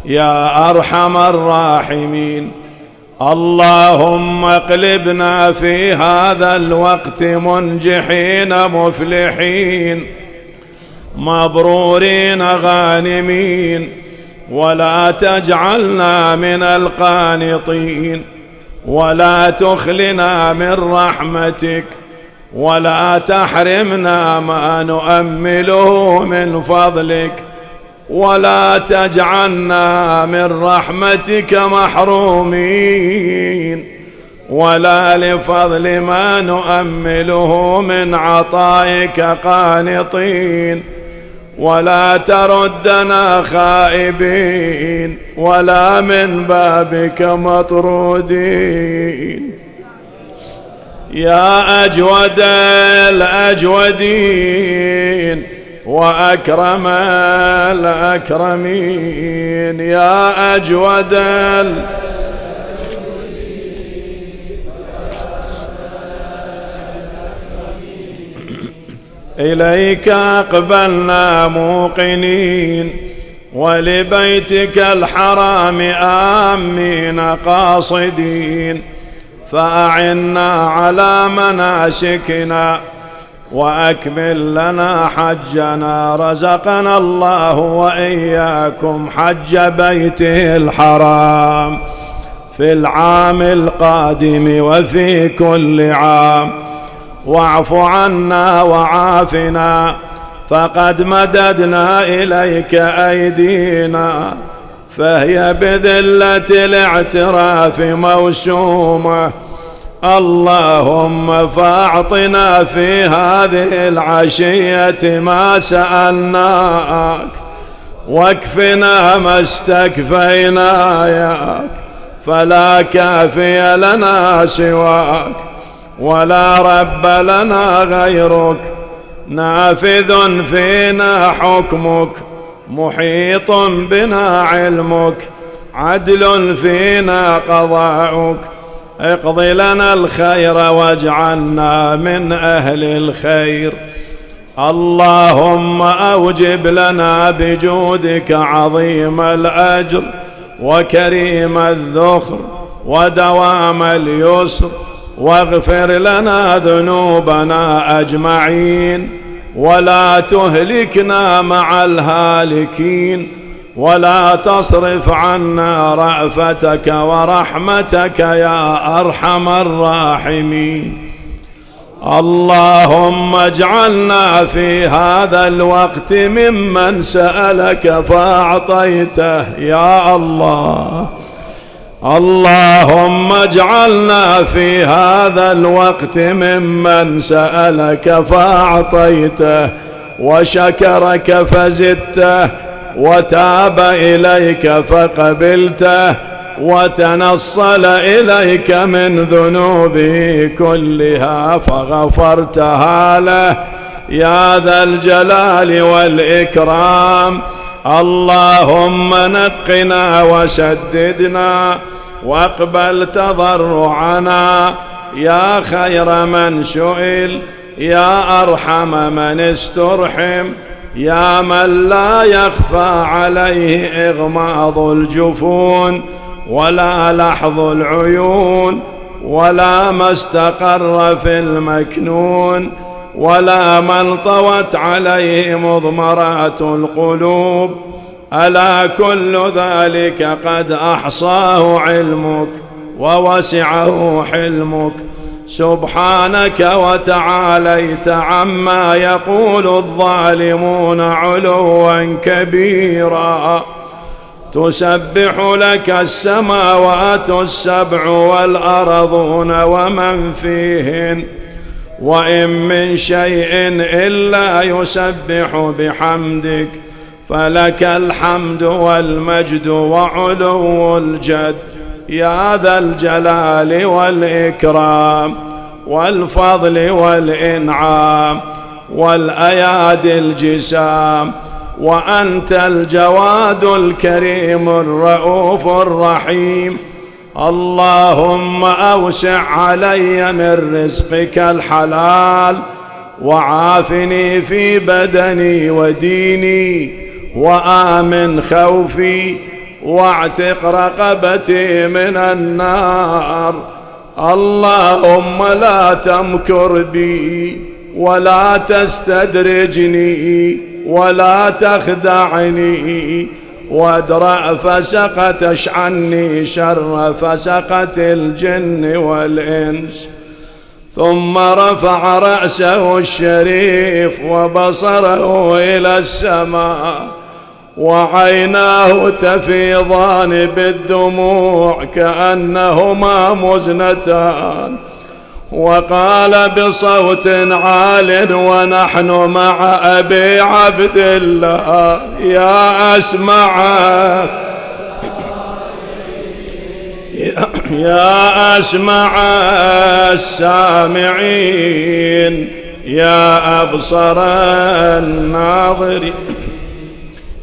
يا أرحم الراحمين. اللهم اقلبنا في هذا الوقت منجحين مفلحين مبرورين غانمين، ولا تجعلنا من القانطين، ولا تخلنا من رحمتك، ولا تحرمنا ما نؤمله من فضلك، ولا تجعلنا من رحمتك محرومين، ولا لفضل ما نؤمله من عطائك قانطين، ولا تردنا خائبين، ولا من بابك مطرودين. يا أجود الأجودين وأكرم الأكرمين، يا أجود إليك أقبلنا موقنين، ولبيتك الحرام آمين قاصدين. فأعنا على مناسكنا، وأكمل لنا حجنا. رزقنا الله وإياكم حج بيته الحرام في العام القادم وفي كل عام. واعف عنا وعافنا، فقد مددنا إليك أيدينا، فهي بذلة الاعتراف موسومة. اللهم فاعطنا في هذه العشية ما سألناك، واكفنا ما استكفيناك، فلا كافي لنا سواك، ولا رب لنا غيرك. نافذ فينا حكمك، محيط بنا علمك، عدل فينا قضاؤك. اقض لنا الخير واجعلنا من أهل الخير. اللهم أوجب لنا بجودك عظيم الأجر وكريم الذخر ودوام اليسر، واغفر لنا ذنوبنا أجمعين، ولا تهلكنا مع الهالكين، ولا تصرف عنا رأفتك ورحمتك يا أرحم الراحمين. اللهم اجعلنا في هذا الوقت ممن سألك فأعطيته يا الله. اللهم اجعلنا في هذا الوقت ممن سألك فأعطيته، وشكرك فزدته، وتاب إليك فقبلته، وتنصل إليك من ذنوبه كلها فغفرتها له يا ذا الجلال والإكرام. اللهم نقنا وسددنا واقبل تضرعنا يا خير من سئل، يا أرحم من استرحم، يا من لا يخفى عليه إغماض الجفون ولا لحظ العيون، ولا ما استقر في المكنون، ولا من طوت عليه مضمرات القلوب. ألا كل ذلك قد أحصاه علمك ووسعه حلمك، سبحانك وتعاليت عما يقول الظالمون علوا كبيرا. تسبح لك السماوات السبع والأرضون ومن فيهن، وإن من شيء إلا يسبح بحمدك، فلك الحمد والمجد وعلو الجد يا ذا الجلال والإكرام والفضل والإنعام والأيادي الجسام. وأنت الجواد الكريم الرؤوف الرحيم. اللهم أوسع علي من رزقك الحلال، وعافني في بدني وديني، وآمن خوفي، واعتق رقبتي من النار. اللهم لا تمكر بي ولا تستدرجني ولا تخدعني، وادرأ فسقة عني شر فسقة الجن والإنس. ثم رفع رأسه الشريف وبصره إلى السماء، وعيناه تفيضان بالدموع كأنهما مزنتان، وقال بصوت عال ونحن مع أبي عبد الله: يا أسمع السامعين، يا أبصر الناظرين،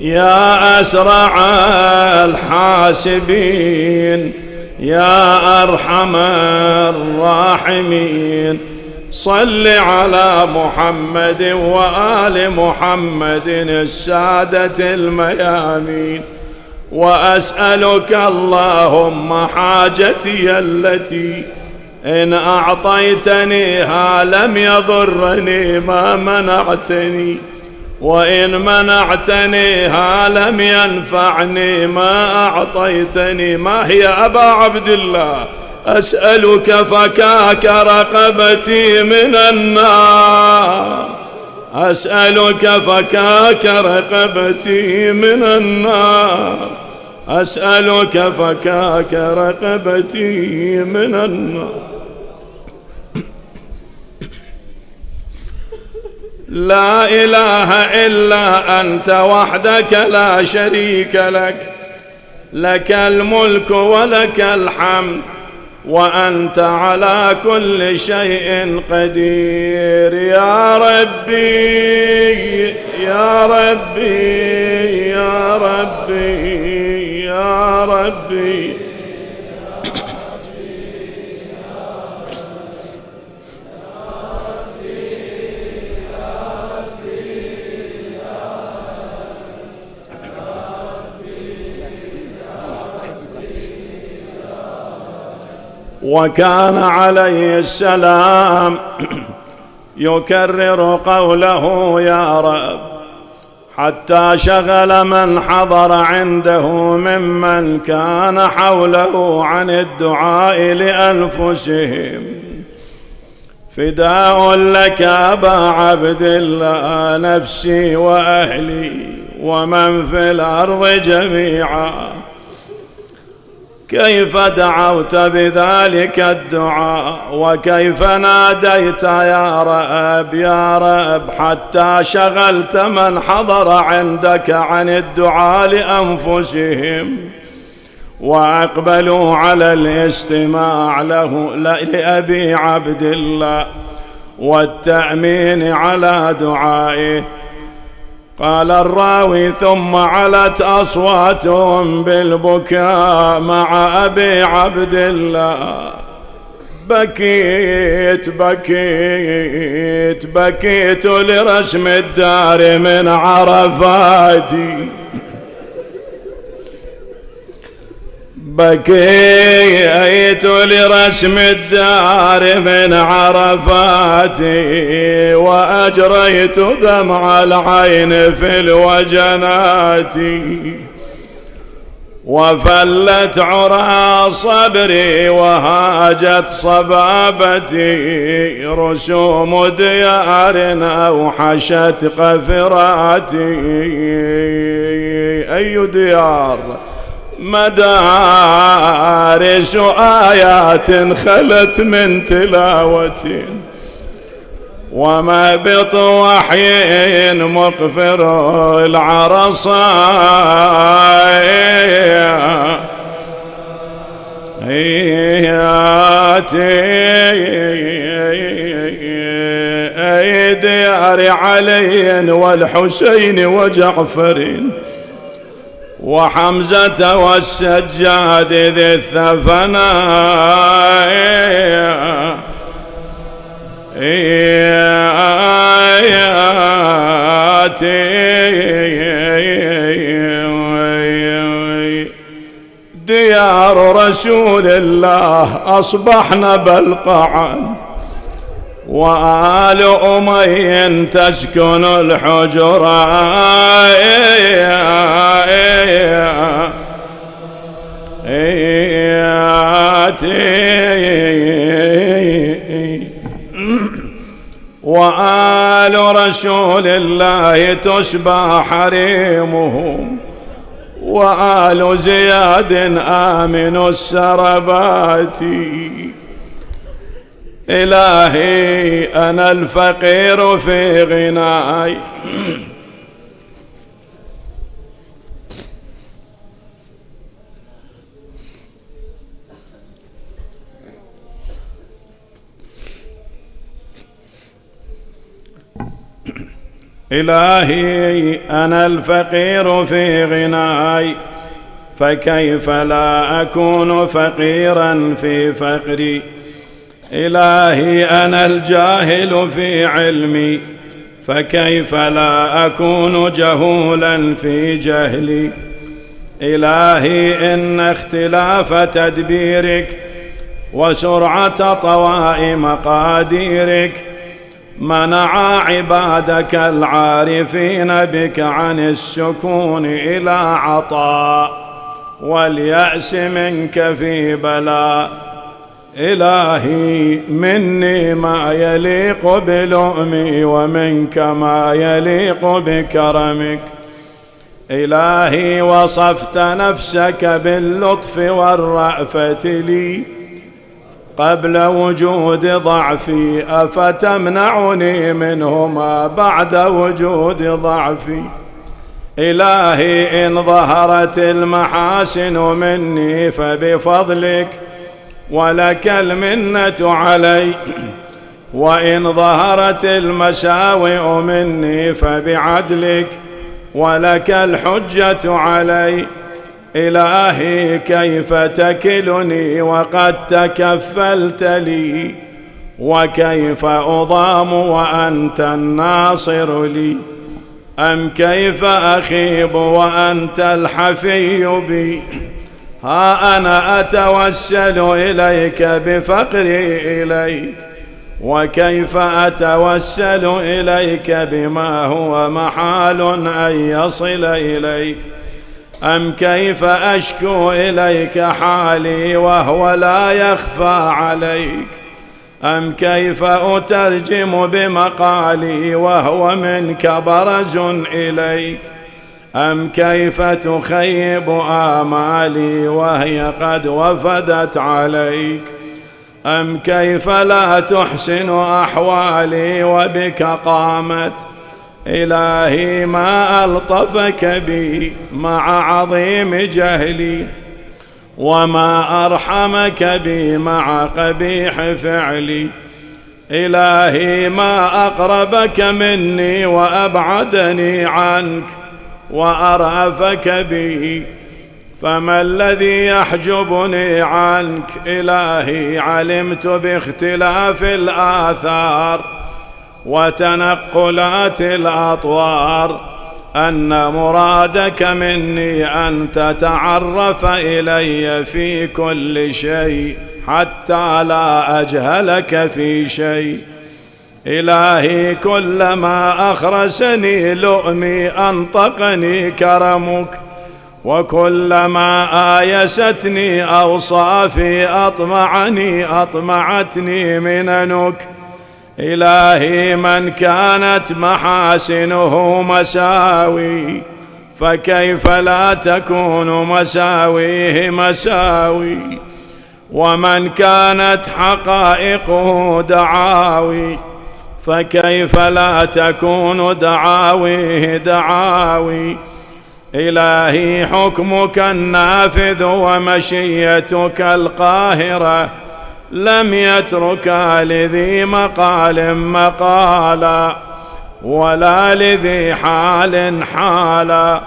يا أسرع الحاسبين، يا أرحم الراحمين. صل على محمد وآل محمد السادة الميامين. وأسألك اللهم حاجتي التي إن أعطيتنيها لم يضرني ما منعتني، وإن منعتنيها لم ينفعني ما أعطيتني. ما هي أبا عبد الله؟ أسألك فكاك رقبتي من النار، أسألك فكاك رقبتي من النار، أسألك فكاك رقبتي من النار. لا إله إلا أنت وحدك لا شريك لك، لك الملك ولك الحمد، وأنت على كل شيء قدير. يا ربي يا ربي يا ربي يا ربي، وكان عليه السلام يكرر قوله يا رب حتى شغل من حضر عنده ممن كان حوله عن الدعاء لأنفسهم. فداء لك أبا عبد الله نفسي وأهلي ومن في الأرض جميعا. كيف دعوت بذلك الدعاء وكيف ناديت يا رب يا رب حتى شغلت من حضر عندك عن الدعاء لأنفسهم وأقبلوا على الاستماع له لأبي عبد الله والتأمين على دعائه. قال الراوي ثم علت أصواتهم بالبكاء مع أبي عبد الله. بكيت لرسم الدار من عرفاتي، بكيت لرسم الدار من عرفاتي وأجريت دمع العين في الوجنات وفلت عرى صبري وهاجت صبابتي رسوم ديار أوحشت قفراتي. أي ديار؟ مدارس آيات خلت من تلاوة ومهبط وحي مقفر العرصات. أي ديار علي والحسين وجعفر وحمزة والسجاد ذي الثفناء. ديار رسول الله أصبحنا بلقعا وآل أمي تسكن الحجرات. وآل رسول الله تسبى حريمهم وآل زياد آمن السربات. إلهي أنا الفقير في غناي إلهي أنا الفقير في غناي فكيف لا أكون فقيرا في فقري. إلهي أنا الجاهل في علمي فكيف لا أكون جهولا في جهلي. إلهي إن اختلاف تدبيرك وسرعة طواء مقاديرك منع عبادك العارفين بك عن السكون إلى عطاء واليأس منك في بلاء. إلهي مني ما يليق بلؤمي ومنك ما يليق بكرمك. إلهي وصفت نفسك باللطف والرأفة لي قبل وجود ضعفي أفتمنعني منهما بعد وجود ضعفي. إلهي إن ظهرت المحاسن مني فبفضلك ولك المنة علي وإن ظهرت المساوئ مني فبعدلك ولك الحجة علي. إلهي كيف تكلني وقد تكفلت لي وكيف أضام وأنت الناصر لي. أم كيف أخيب وأنت الحفي بي. ها أنا أتوسل إليك بفقري إليك وكيف أتوسل إليك بما هو محال أن يصل إليك. أم كيف أشكو إليك حالي وهو لا يخفى عليك. أم كيف أترجم بمقالي وهو منك برز إليك. أم كيف تخيب آمالي وهي قد وفدت عليك؟ أم كيف لا تحسن أحوالي وبك قامت؟ إلهي ما ألطفك بي مع عظيم جهلي، وما أرحمك بي مع قبيح فعلي. إلهي ما أقربك مني وأبعدني عنك وأرأفك بي، فما الذي يحجبني عنك؟ إلهي علمت باختلاف الآثار وتنقلات الأطوار أن مرادك مني أن تتعرف إلي في كل شيء حتى لا أجهلك في شيء. إلهي كلما أخرسني لؤمي أنطقني كرمك، وكلما آيستني أوصافي أطمعتني مننك. إلهي من كانت محاسنه مساوي فكيف لا تكون مساويه مساوي؟ ومن كانت حقائقه دعاوي فكيف لا تكون دعاويه دعاوي؟ إلهي حكمك النافذ ومشيتك القاهرة لم يتركا لذي مقال مقالا ولا لذي حال حالا.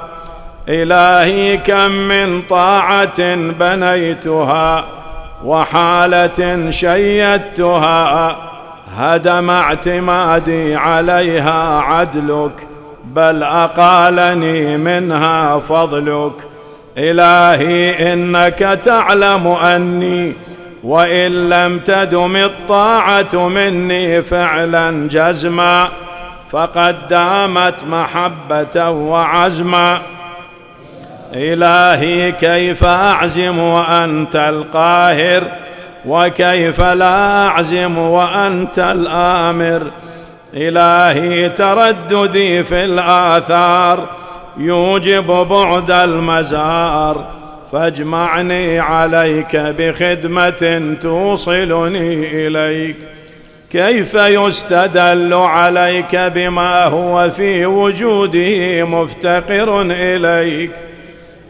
إلهي كم من طاعة بنيتها وحالة شيدتها هدم اعتمادي عليها عدلك، بل أقالني منها فضلك. إلهي إنك تعلم أني وإن لم تدم الطاعة مني فعلا جزما فقد دامت محبة وعزما. إلهي كيف أعزم وأنت القاهر، وكيف لا أعزم وأنت الآمر؟ إلهي ترددي في الآثار يوجب بعد المزار، فاجمعني عليك بخدمة توصلني إليك. كيف يستدل عليك بما هو في وجوده مفتقر إليك؟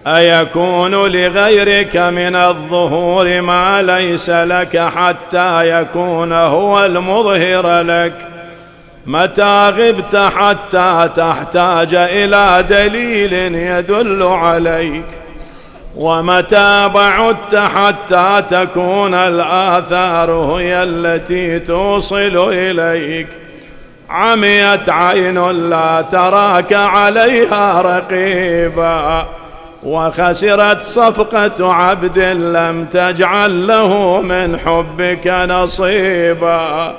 أيكون لغيرك من الظهور ما ليس لك حتى يكون هو المظهر لك؟ متى غبت حتى تحتاج إلى دليل يدل عليك؟ ومتى بعدت حتى تكون الآثار هي التي توصل إليك؟ عميت عين لا تراك عليها رقيبا، وخسرت صفقة عبد لم تجعل له من حبك نصيبا.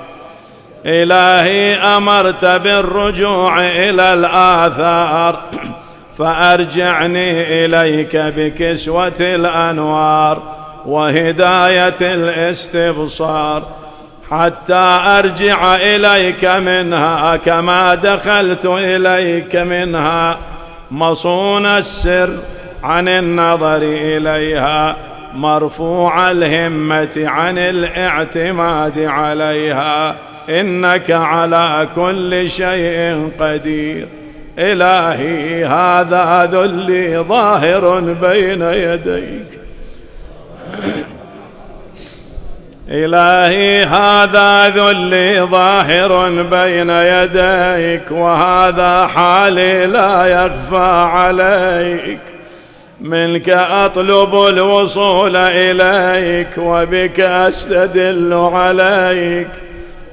إلهي أمرت بالرجوع إلى الآثار فأرجعني إليك بكسوة الأنوار وهداية الاستبصار، حتى أرجع إليك منها كما دخلت إليك منها، مصون السر عن النظر إليها، مرفوع الهمة عن الاعتماد عليها، إنك على كل شيء قدير. إلهي هذا ذلي ظاهر بين يديك، إلهي هذا ذلي ظاهر بين يديك، وهذا حالي لا يخفى عليك. منك أطلب الوصول إليك وبك أستدل عليك،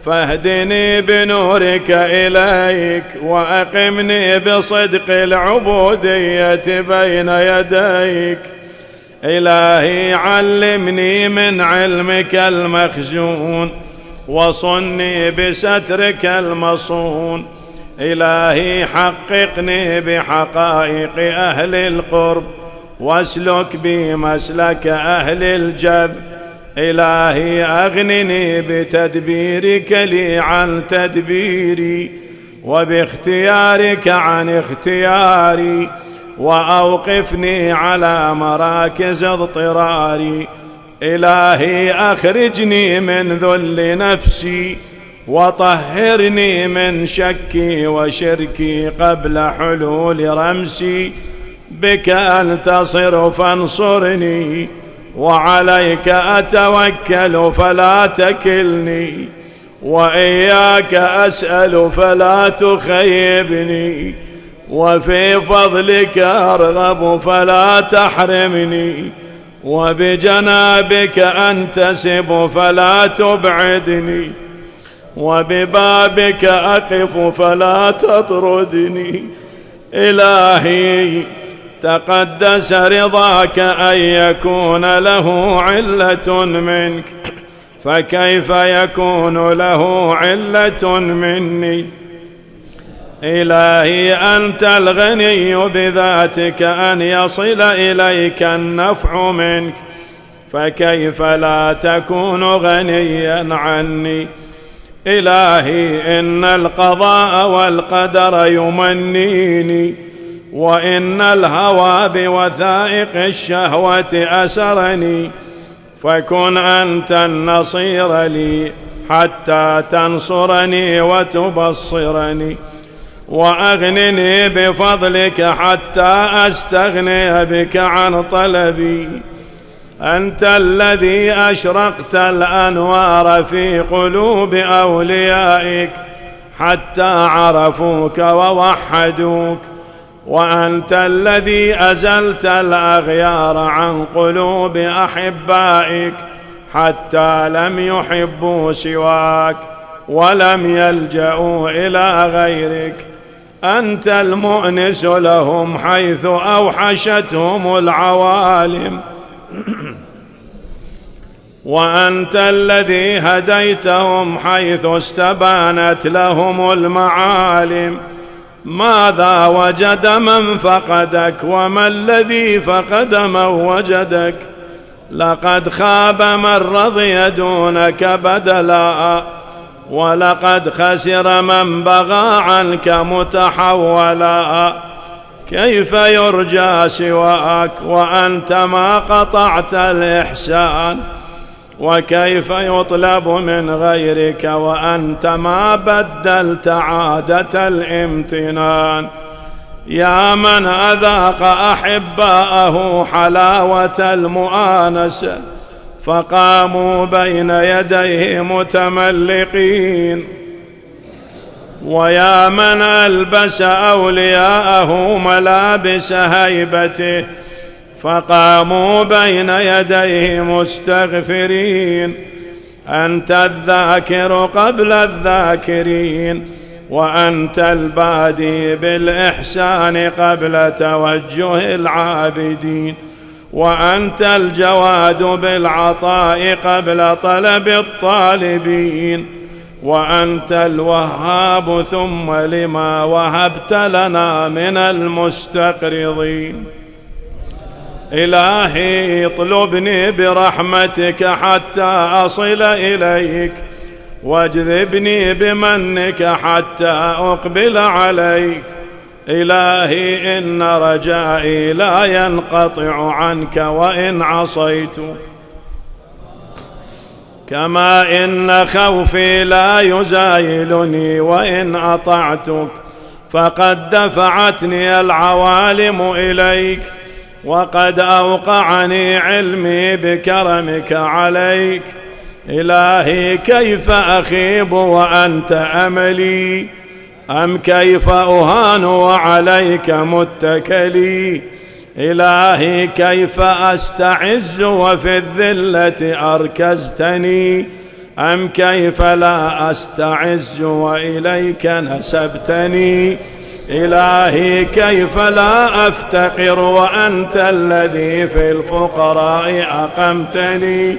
فاهدني بنورك إليك وأقمني بصدق العبودية بين يديك. إلهي علمني من علمك المخزون وصني بسترك المصون. إلهي حققني بحقائق أهل القرب واسلك بي مسلك أهل الجذب. إلهي أغنني بتدبيرك لي عن تدبيري، وباختيارك عن اختياري. وأوقفني على مراكز اضطراري. إلهي أخرجني من ذل نفسي وطهرني من شكي وشركي قبل حلول رمسي. بك أنتصر فانصرني، وعليك أتوكل فلا تكلني، وإياك أسأل فلا تخيبني، وفي فضلك أرغب فلا تحرمني، وبجنابك أنتسب فلا تبعدني، وببابك أقف فلا تطردني. إلهي تقدس رضاك أن يكون له علة منك، فكيف يكون له علة مني؟ إلهي أنت الغني بذاتك أن يصل إليك النفع منك، فكيف لا تكون غنيا عني؟ إلهي إن القضاء والقدر يمنيني، وإن الهوى بوثائق الشهوة أسرني، فكن أنت النصير لي حتى تنصرني وتبصرني، وأغنني بفضلك حتى أستغني بك عن طلبي. أنت الذي أشرقت الأنوار في قلوب أوليائك حتى عرفوك ووحدوك، وأنت الذي أزلت الأغيار عن قلوب أحبائك حتى لم يحبوا سواك ولم يلجأوا إلى غيرك. أنت المؤنس لهم حيث أوحشتهم العوالم، وأنت الذي هديتهم حيث استبانت لهم المعالم. ماذا وجد من فقدك، وما الذي فقد من وجدك؟ لقد خاب من رضي دونك بدلا، ولقد خسر من بغى عنك متحولا. كيف يرجى سواك وأنت ما قطعت الإحسان؟ وكيف يطلب من غيرك وأنت ما بدلت عادة الامتنان؟ يا من أذاق أحباءه حلاوة المؤانسة فقاموا بين يديه متملقين، ويا من ألبس أولياءه ملابس هيبته فقاموا بين يديه مستغفرين. أنت الذاكر قبل الذاكرين، وأنت البادي بالإحسان قبل توجه العابدين، وأنت الجواد بالعطاء قبل طلب الطالبين، وأنت الوهاب ثم لما وهبت لنا من المستقرضين. إلهي اطلبني برحمتك حتى أصل إليك، واجذبني بمنك حتى أقبل عليك. إلهي إن رجائي لا ينقطع عنك وإن عصيت، كما إن خوفي لا يزايلني وإن أطعتك، فقد دفعتني العوالم إليك، وقد أوقعني علمي بكرمك عليك. إلهي كيف أخيب وأنت أملي، أم كيف أهان وعليك متكلي؟ إلهي كيف أستعز وفي الذلة أركزتني، أم كيف لا أستعز وإليك نسبتني؟ إلهي كيف لا أفتقر وأنت الذي في الفقراء أقمتني،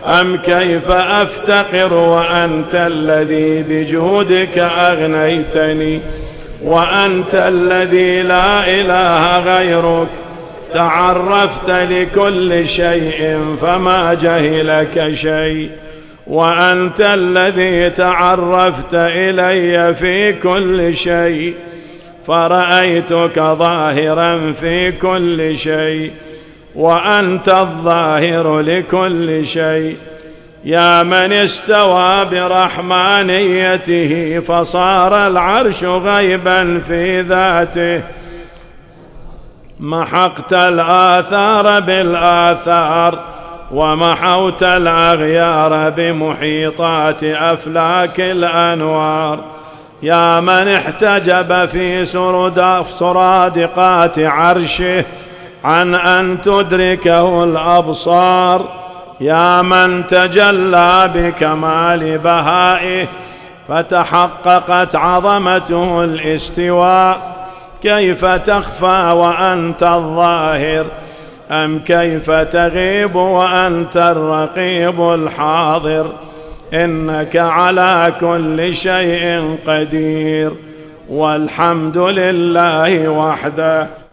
أم كيف أفتقر وأنت الذي بجودك أغنيتني، وأنت الذي لا إله غيرك تعرفت لكل شيء فما جهلك شيء، وأنت الذي تعرفت إلي في كل شيء فرأيتك ظاهرا في كل شيء وأنت الظاهر لكل شيء. يا من استوى برحمانيته فصار العرش غيبا في ذاته، محقت الآثار بالآثار ومحوت الأغيار بمحيطات أفلاك الأنوار. يا من احتجب في سرادقات عرشه عن أن تدركه الأبصار. يا من تجلى بكمال بهائه فتحققت عظمته الاستواء. كيف تخفى وأنت الظاهر؟ أم كيف تغيب وأنت الرقيب الحاضر؟ إنك على كل شيء قدير، والحمد لله وحده.